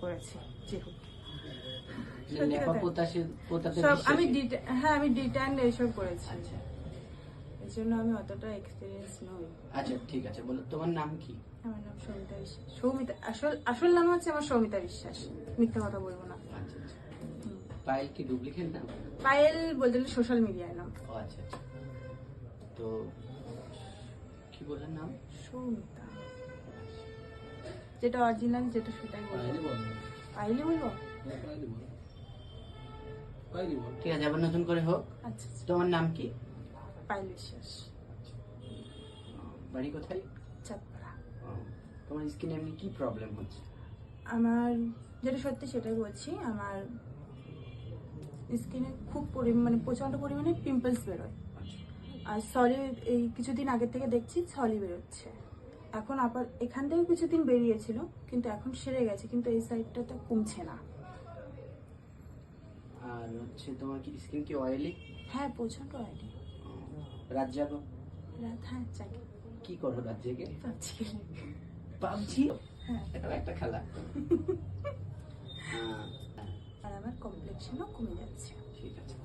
করেছি যেহেতু সব আমি আমি ডিটাইন এইসব করেছি। এই জন্য আমি অতটা এক্সপিরিয়েন্স নই। আচ্ছা ঠিক আছে, বলো তোমার নাম কি? আমার নাম সৌমিতা বিশ্বাস। সৌমিতা আসল নাম হচ্ছে আমার সৌমিতা বিশ্বাস, মিথ্যা কথা বলবো না। আচ্ছা আচ্ছা। পায়েল কি ডুপ্লিকেট নাম? পায়েল বলতে সোশ্যাল মিডিয়ায় নাম। ও আচ্ছা আচ্ছা। তো কি বললেন নাম? সৌমিতা, যেটা অরিজিনাল যেটা সেটাই বলবো। পায়েলই বলবো। ঠিক আছে, আবার নতুন করে হোক। আচ্ছা, তোমার নাম কি? পায়েল বিশ্বাস। বাড়ি কোথায়? চাঁদপাড়া। তোমার স্কিনে এমনি কি প্রবলেম হচ্ছে? আমার যেটা সত্যি সেটাই বলছি, আমার স্কিনে খুব প্রচন্ড পরিমাণে পিম্পলস বেরোয়। আর সলি এই কিছুদিন আগে থেকে দেখছি সলি বেরোচ্ছে। এখন আবার এখান থেকে কিছুদিন বেরিয়েছিল, কিন্তু এখন সেরে গেছে, কিন্তু এই সাইডটাতে কমছে না। আর হচ্ছে তোমার কি স্কিন কি অয়েলি? হ্যাঁ, প্রচন্ড অয়েলি। রাত জাগো? রাত, হ্যাঁ জাগে। কি করো রাত জেগে? পাবজি খেলি। পাবজি? হ্যাঁ, এটা একটা খেলা। আর আমার কমপ্লেক্সনও কমে যাচ্ছে। ঠিক আছে।